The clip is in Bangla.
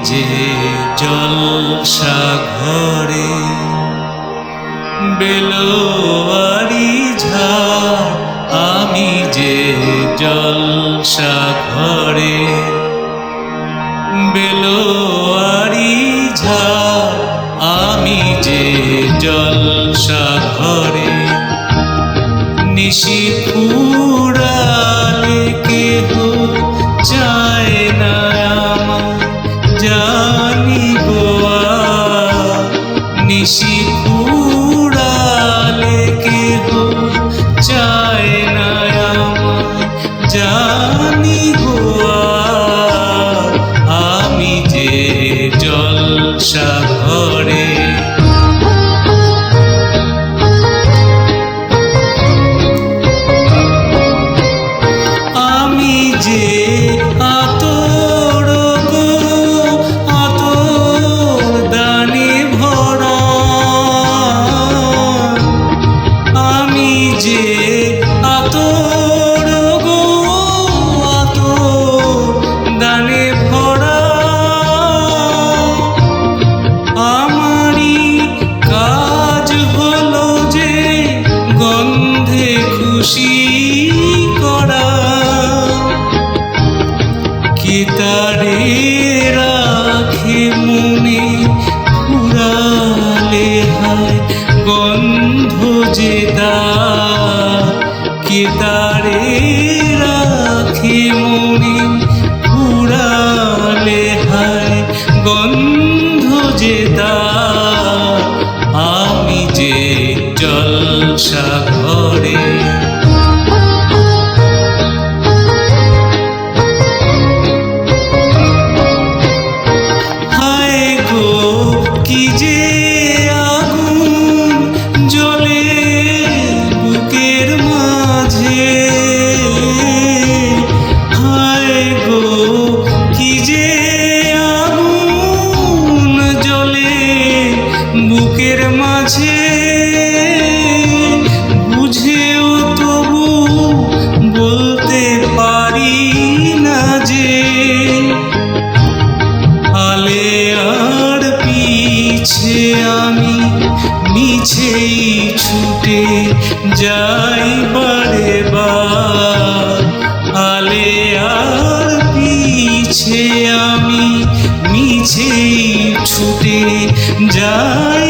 যে জলসা ঘরে বেলোয়ারি ঝাড়, আমি যে জলসা ঘরে বেলোয়ারি ঝাড়, আমি যে জলসা ঘরে নিশি ফুরালে কেহ চায় না আমার জানি গোয়া, নিশি ফুরালে কেহ চায় না আমার জানি গোয়া, আমি যে জলসা ঘরে যে আতর গো আতর দানে ভরা, আমি যে আতর গো আতর দানে ভরা, আমারই কাজ হলো যে গন্ধে খুশি করা, কে তারে রাখে মনে ফুরালে হায় গন্ধ যে তার, কে তারে রাখে মনে ফুরালে হায় গন্ধ যে তার, আমি যে জলসা ঘরে কি যে আগুন জ্বলে বুকের মাঝে, হায় গো কি যে আগুন জ্বলে বুকের মাঝে, বুঝেও তবু বলতে পারি না যে আলে আর পিছে আমি মিছেই ছুটে যাই বারে বার, আলে আর পিছে আমি মিছেই ছুটে যাই